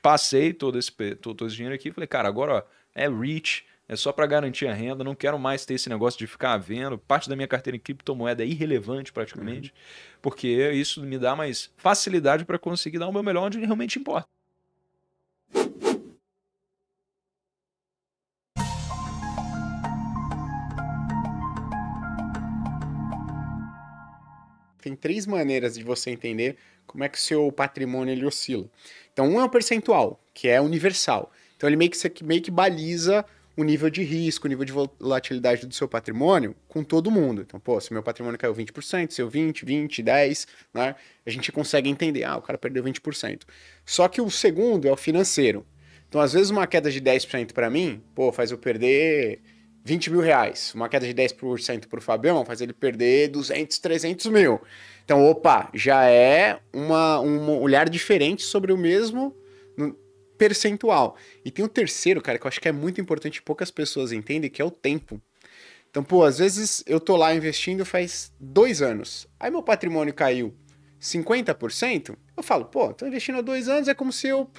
Passei todo esse dinheiro aqui e falei, cara, agora ó, é REIT, é só para garantir a renda, não quero mais ter esse negócio de ficar vendo. Parte da minha carteira em criptomoeda é irrelevante praticamente, porque isso me dá mais facilidade para conseguir dar o meu melhor onde realmente importa. Tem 3 maneiras de você entender como é que o seu patrimônio ele oscila. Então, um é o percentual, que é universal. Então, ele meio que baliza o nível de risco, o nível de volatilidade do seu patrimônio com todo mundo. Então, pô, se meu patrimônio caiu 20%, seu 20, 20, 10, né? A gente consegue entender, o cara perdeu 20%. Só que o segundo é o financeiro. Então, às vezes, uma queda de 10% para mim, pô, faz eu perder 20 mil reais. Uma queda de 10% para o Fabião faz ele perder 200, 300 mil. Então, opa, já é um olhar diferente sobre o mesmo percentual. E tem um terceiro, cara, que eu acho que é muito importante, poucas pessoas entendem, que é o tempo. Então, pô, às vezes eu tô lá investindo faz 2 anos. Aí meu patrimônio caiu 50%. Eu falo, pô, tô investindo há 2 anos, é como se eu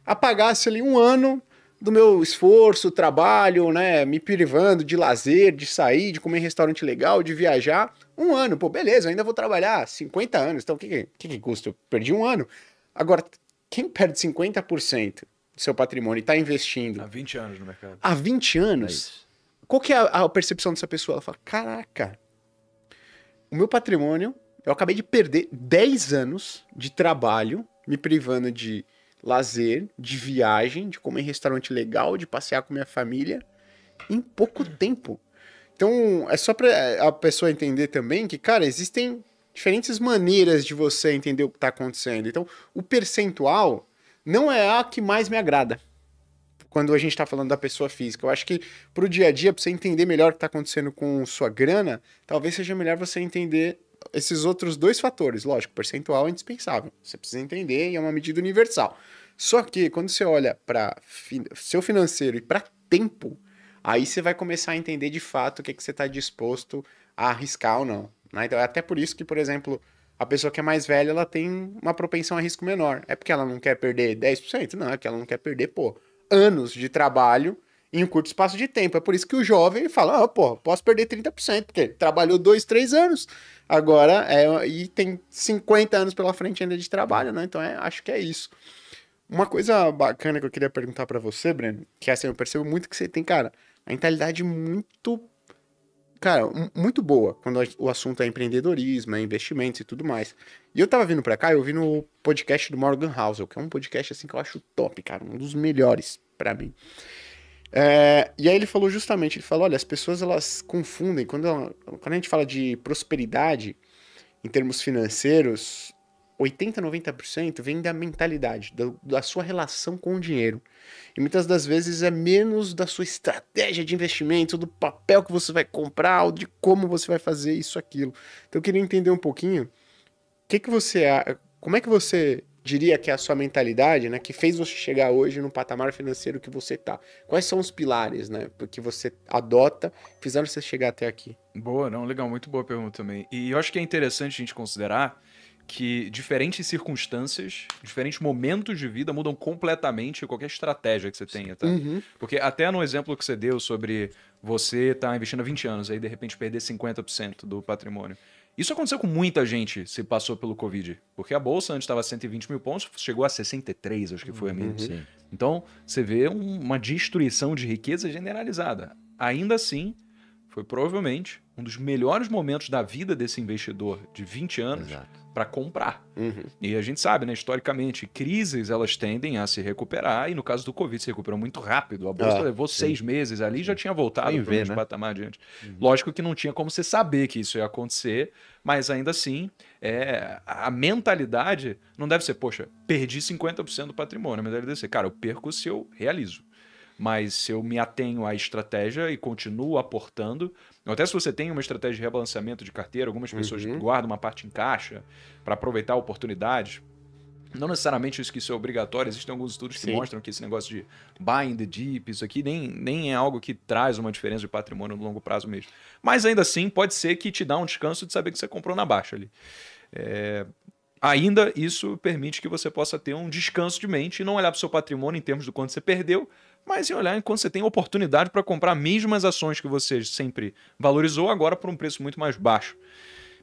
apagasse ali 1 ano do meu esforço, trabalho, né, me privando de lazer, de sair, de comer em restaurante legal, de viajar. 1 ano, pô, beleza, eu ainda vou trabalhar 50 anos, então o que custa? Eu perdi 1 ano. Agora, quem perde 50% do seu patrimônio e está investindo há 20 anos no mercado. Há 20 anos, qual que é a percepção dessa pessoa? Ela fala, caraca, o meu patrimônio, eu acabei de perder 10 anos de trabalho, me privando de lazer, de viagem, de comer em restaurante legal, de passear com minha família, em pouco tempo. Então, é só para a pessoa entender também que, cara, existem diferentes maneiras de você entender o que está acontecendo. Então, o percentual não é a que mais me agrada quando a gente está falando da pessoa física. Eu acho que para o dia a dia, para você entender melhor o que está acontecendo com sua grana, talvez seja melhor você entender esses outros 2 fatores. Lógico, percentual é indispensável. Você precisa entender e é uma medida universal. Só que quando você olha para seu financeiro e para tempo, aí você vai começar a entender de fato o que você está disposto a arriscar ou não. Né? Então, é até por isso que, por exemplo, a pessoa que é mais velha, ela tem uma propensão a risco menor. É porque ela não quer perder 10%? Não, é que ela não quer perder, anos de trabalho em um curto espaço de tempo. É por isso que o jovem fala, posso perder 30%, porque trabalhou 2, 3 anos, agora e tem 50 anos pela frente ainda de trabalho, né? Então, acho que é isso. Uma coisa bacana que eu queria perguntar pra você, Breno, que assim, eu percebo muito que você tem, cara, a mentalidade muito, cara, muito boa quando o assunto é empreendedorismo, é investimentos e tudo mais. E eu tava vindo pra cá, eu vi no podcast do Morgan Housel, que é um podcast assim que eu acho top, cara, um dos melhores pra mim. E aí ele falou justamente, ele falou, olha, as pessoas elas confundem, quando a gente fala de prosperidade em termos financeiros, 80, 90% vem da mentalidade, da sua relação com o dinheiro. E muitas das vezes é menos da sua estratégia de investimento, do papel que você vai comprar, ou de como você vai fazer isso, aquilo. Então eu queria entender um pouquinho, como é que você diria que é a sua mentalidade, né, que fez você chegar hoje no patamar financeiro que você tá? Quais são os pilares, né, que você adota, fizeram você chegar até aqui? Boa, não, legal, muito boa pergunta também. E eu acho que é interessante a gente considerar que diferentes circunstâncias, diferentes momentos de vida mudam completamente qualquer estratégia que você tenha, tá? Uhum. Porque até no exemplo que você deu sobre você estar investindo há 20 anos, aí de repente perder 50% do patrimônio. Isso aconteceu com muita gente se passou pelo Covid. Porque a bolsa antes estava a 120 mil pontos, chegou a 63, acho que foi a mesmo. Sim. Então, você vê uma destruição de riqueza generalizada. Ainda assim, foi provavelmente um dos melhores momentos da vida desse investidor de 20 anos para comprar. E a gente sabe, né, historicamente, crises elas tendem a se recuperar, e no caso do Covid se recuperou muito rápido. A bolsa levou 6 meses ali e já tinha voltado para o mesmo patamar adiante. Lógico que não tinha como você saber que isso ia acontecer, mas ainda assim, a mentalidade não deve ser, poxa, perdi 50% do patrimônio. A mentalidade deve ser, cara, eu perco se eu realizo. Mas se eu me atenho à estratégia e continuo aportando, até se você tem uma estratégia de rebalanceamento de carteira, algumas pessoas guardam uma parte em caixa para aproveitar oportunidades. Não necessariamente isso é obrigatório, existem alguns estudos que mostram que esse negócio de buying the dip, isso aqui nem é algo que traz uma diferença de patrimônio no longo prazo mesmo. Mas ainda assim, pode ser que te dá um descanso de saber que você comprou na baixa ali. ainda isso permite que você possa ter um descanso de mente e não olhar para o seu patrimônio em termos do quanto você perdeu, mas em olhar enquanto você tem oportunidade para comprar mesmo as ações que você sempre valorizou agora por um preço muito mais baixo.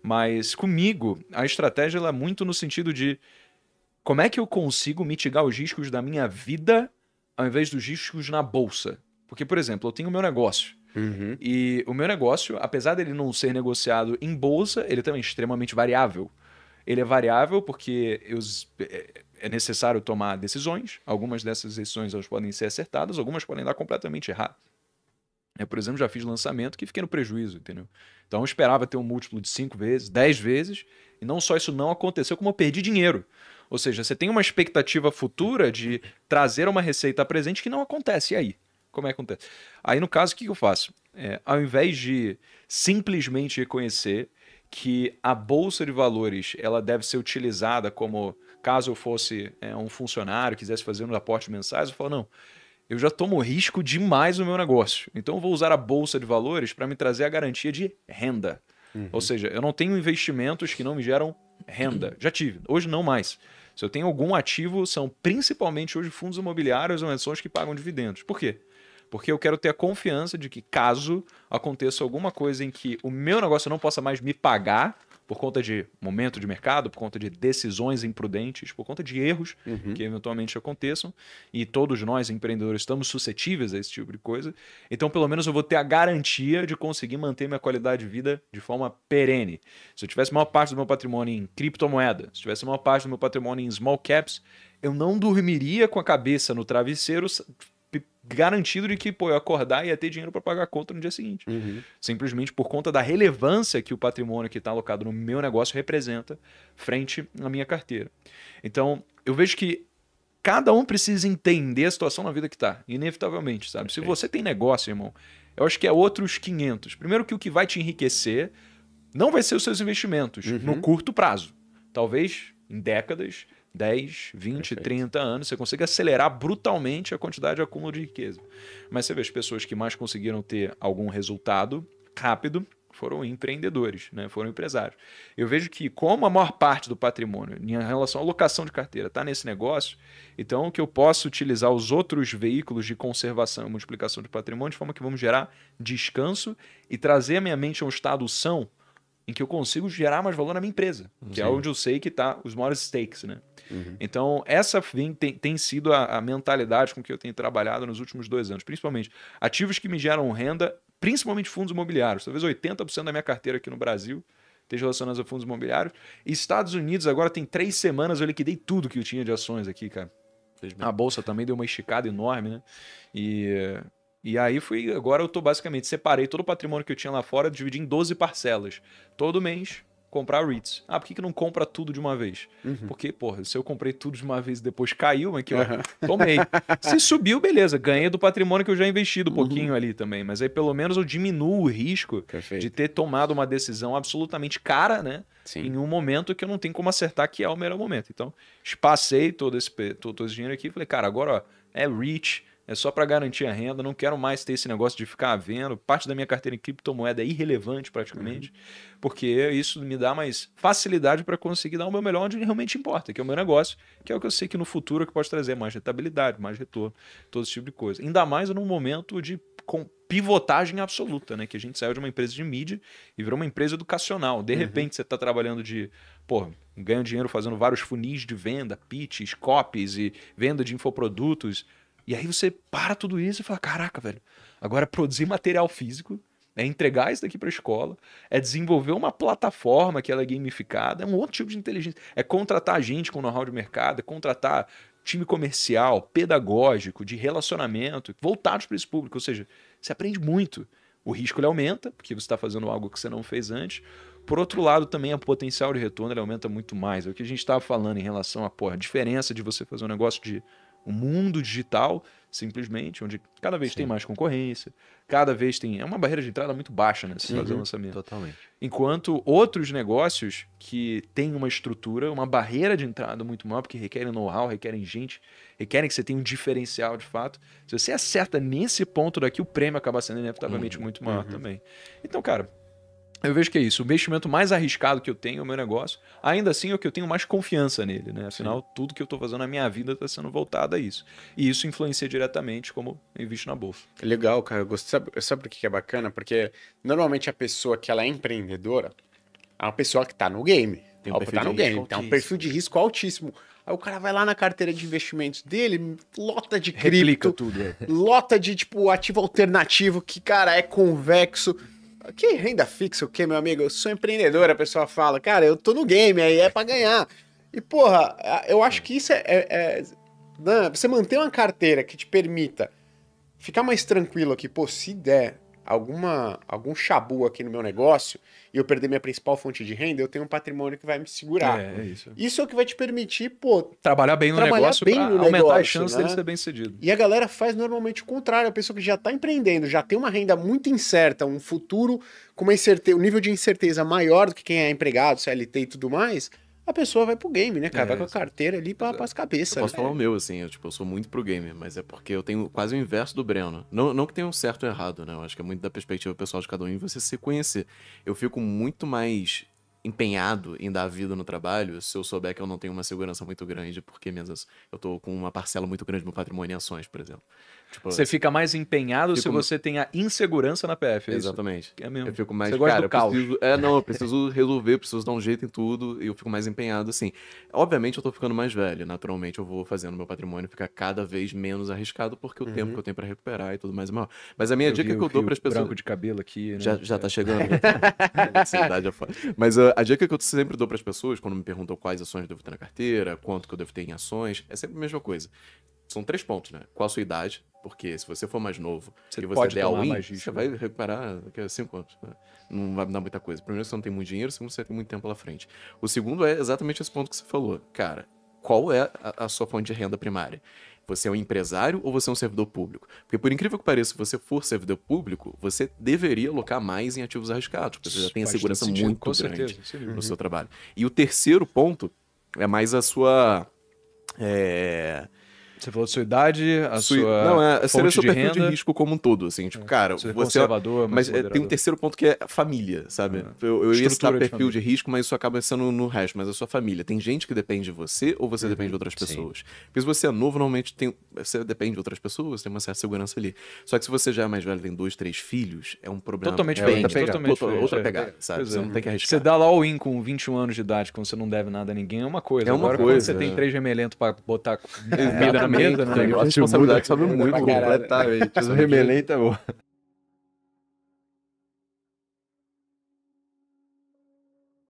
Mas comigo, a estratégia ela é muito no sentido de como é que eu consigo mitigar os riscos da minha vida ao invés dos riscos na bolsa. Porque, por exemplo, eu tenho o meu negócio. E o meu negócio, apesar dele não ser negociado em bolsa, ele também é extremamente variável. Ele é variável porque é necessário tomar decisões. Algumas dessas decisões elas podem ser acertadas, algumas podem dar completamente errado. Eu, por exemplo, já fiz lançamento que fiquei no prejuízo, entendeu? Então eu esperava ter um múltiplo de 5 vezes, 10 vezes, e não só isso não aconteceu, como eu perdi dinheiro. Ou seja, você tem uma expectativa futura de trazer uma receita presente que não acontece. E aí? Como é que acontece? Aí, no caso, o que eu faço? Ao invés de simplesmente reconhecer que a bolsa de valores ela deve ser utilizada como caso eu fosse um funcionário, quisesse fazer um aporte mensais, eu falo, não, eu já tomo risco demais no meu negócio. Então eu vou usar a bolsa de valores para me trazer a garantia de renda. Ou seja, eu não tenho investimentos que não me geram renda. Já tive, hoje não mais. Se eu tenho algum ativo, são principalmente hoje fundos imobiliários ou ações que pagam dividendos. Por quê? Porque eu quero ter a confiança de que caso aconteça alguma coisa em que o meu negócio não possa mais me pagar por conta de momento de mercado, por conta de decisões imprudentes, por conta de erros que eventualmente aconteçam, e todos nós, empreendedores, estamos suscetíveis a esse tipo de coisa, então pelo menos eu vou ter a garantia de conseguir manter minha qualidade de vida de forma perene. Se eu tivesse a maior parte do meu patrimônio em criptomoeda, se eu tivesse a maior parte do meu patrimônio em small caps, eu não dormiria com a cabeça no travesseiro garantido de que eu acordar e ia ter dinheiro para pagar a conta no dia seguinte. Simplesmente por conta da relevância que o patrimônio que está alocado no meu negócio representa frente à minha carteira. Então, eu vejo que cada um precisa entender a situação na vida que está, inevitavelmente, sabe? Perfeito. Se você tem negócio, irmão, eu acho que é outros 500. Primeiro que o que vai te enriquecer não vai ser os seus investimentos no curto prazo. Talvez em décadas, 10, 20, perfeito, 30 anos, você consegue acelerar brutalmente a quantidade de acúmulo de riqueza. Mas você vê, as pessoas que mais conseguiram ter algum resultado rápido foram empreendedores, né? Foram empresários. Eu vejo que, como a maior parte do patrimônio, em relação à alocação de carteira, está nesse negócio, então que eu posso utilizar os outros veículos de conservação e multiplicação de patrimônio de forma que vamos gerar descanso e trazer a minha mente a um estado são em que eu consigo gerar mais valor na minha empresa, que é onde eu sei que está os maiores stakes, né? Então, essa tem sido a mentalidade com que eu tenho trabalhado nos últimos 2 anos, principalmente ativos que me geram renda, principalmente fundos imobiliários. Talvez 80% da minha carteira aqui no Brasil esteja relacionada a fundos imobiliários. E Estados Unidos, agora tem 3 semanas, eu liquidei tudo que eu tinha de ações aqui, cara. A bolsa também deu uma esticada enorme, né? E aí agora eu tô basicamente, separei todo o patrimônio que eu tinha lá fora, dividi em 12 parcelas. Todo mês, comprar REITs. Por que não compra tudo de uma vez? Porque, porra, se eu comprei tudo de uma vez e depois caiu, mas que eu tomei. Se subiu, beleza, ganhei do patrimônio que eu já investi um pouquinho ali também. Mas aí pelo menos eu diminuo o risco de ter tomado uma decisão absolutamente cara, né? Sim. Em um momento que eu não tenho como acertar que é o melhor momento. Então, espancei todo esse dinheiro aqui e falei, cara, agora ó, é REIT, é só para garantir a renda, não quero mais ter esse negócio de ficar vendo. Parte da minha carteira em criptomoeda é irrelevante praticamente, porque isso me dá mais facilidade para conseguir dar o meu melhor onde realmente importa, que é o meu negócio, que é o que eu sei que no futuro que pode trazer mais rentabilidade, mais retorno, todo esse tipo de coisa. Ainda mais num momento de pivotagem absoluta, né? Que a gente saiu de uma empresa de mídia e virou uma empresa educacional. De repente você está trabalhando ganha dinheiro fazendo vários funis de venda, pitches, copies e venda de infoprodutos. E aí você para tudo isso e fala, caraca, velho, agora é produzir material físico, é entregar isso daqui para a escola, é desenvolver uma plataforma que ela é gamificada, é um outro tipo de inteligência, é contratar gente com know-how de mercado, é contratar time comercial, pedagógico, de relacionamento, voltados para esse público, ou seja, você aprende muito. O risco ele aumenta, porque você está fazendo algo que você não fez antes. Por outro lado, também o potencial de retorno ele aumenta muito mais. É o que a gente estava falando em relação a diferença de você fazer um negócio de um mundo digital, simplesmente, onde cada vez tem mais concorrência, cada vez tem... É uma barreira de entrada muito baixa, né? Se fazer o lançamento. Totalmente. Enquanto outros negócios que têm uma estrutura, uma barreira de entrada muito maior, porque requerem know-how, requerem gente, requerem que você tenha um diferencial de fato. Se você acerta nesse ponto daqui, o prêmio acaba sendo inevitavelmente muito maior também. Então, cara, Eu vejo que é isso. O investimento mais arriscado que eu tenho é o meu negócio. Ainda assim, é o que eu tenho mais confiança nele, né? Afinal, tudo que eu estou fazendo na minha vida está sendo voltado a isso. E isso influencia diretamente como eu invisto na bolsa. Legal, cara. Eu gosto. Sabe por que é bacana? Porque normalmente a pessoa que ela é empreendedora é uma pessoa que tá no game. Tem um perfil tá de no risco game, tem um altíssimo. perfil de risco altíssimo. Aí o cara vai lá na carteira de investimentos dele, lota de Replica cripto, tudo. lota de, tipo, ativo alternativo que, cara, é convexo. Que renda fixa o quê, meu amigo? Eu sou empreendedor, a pessoa fala, cara, eu tô no game, aí é pra ganhar. E, porra, eu acho que isso né, você manter uma carteira que te permita ficar mais tranquilo aqui, pô, se der algum chabu aqui no meu negócio e eu perder minha principal fonte de renda, eu tenho um patrimônio que vai me segurar. É isso. Isso é o que vai te permitir, pô, Trabalhar bem no negócio para aumentar negócio, as chances né? dele ser bem sucedido. E a galera faz normalmente o contrário. A pessoa que já está empreendendo, já tem uma renda muito incerta, um futuro com uma incerteza, um nível de incerteza maior do que quem é empregado, CLT e tudo mais, a pessoa vai pro game, né, cara? Vai com a carteira ali para as cabeças. Eu posso né? falar o meu, assim, eu sou muito pro gamer, mas é porque eu tenho quase o inverso do Breno. Não que tenha um certo ou errado, né? Eu acho que é muito da perspectiva pessoal de cada um e você se conhecer. Eu fico muito mais empenhado em dar vida no trabalho se eu souber que eu não tenho uma segurança muito grande, porque eu tô com uma parcela muito grande do meu patrimônio em ações, por exemplo. Tipo, Você fica mais empenhado se você tem a insegurança na PF. É exatamente. É mesmo. Eu fico mais, Você gosta cara, do caos. eu preciso resolver, preciso dar um jeito em tudo, e eu fico mais empenhado, assim. Obviamente eu tô ficando mais velho, naturalmente eu vou fazendo meu patrimônio ficar cada vez menos arriscado, porque o tempo que eu tenho pra recuperar e tudo mais é maior. Mas a minha dica que eu dou pras pessoas... branco de cabelo aqui, né? Já tá chegando. Essa idade é foda. Mas a dica que eu sempre dou pras pessoas, quando me perguntam quais ações eu devo ter na carteira, quanto que eu devo ter em ações, é sempre a mesma coisa. São 3 pontos, né? Qual a sua idade? Porque se você for mais novo e você pode der tomar all-in, mais risco, você vai recuperar daqui a 5 anos. Né? Não vai me dar muita coisa. Primeiro, você não tem muito dinheiro. Segundo, você tem muito tempo pela frente. O segundo é exatamente esse ponto que você falou. Cara, qual é a sua fonte de renda primária? Você é um empresário ou você é um servidor público? Porque, por incrível que pareça, se você for servidor público, você deveria alocar mais em ativos arriscados, porque você já tem a segurança muito grande no seu trabalho. E o terceiro ponto é mais a sua... Você falou da sua idade, sua Não, seria fonte seu de perfil renda. de risco como um todo, assim, tipo, cara, Você é você conservador, mas tem um moderador. terceiro ponto que é a família, sabe? Eu ia citar Estrutura de perfil de família. risco, mas isso acaba sendo no resto, mas a sua família. Tem gente que depende de você ou você depende de outras pessoas? Porque se você é novo, normalmente você depende de outras pessoas, tem uma certa segurança ali. Só que se você já é mais velho, tem 2, 3 filhos, é um problema Totalmente bem diferente, totalmente diferente. outra pegada, sabe? Pois Você é. não tem que Você arriscar. dá lá all-in com 21 anos de idade, quando você não deve nada a ninguém, é uma coisa. É uma Agora, coisa, quando você tem é. 3 gemelhentos pra botar comida na mesa, né? A responsabilidade sobe muito pra caralho. completamente. Mas o remelento é bom.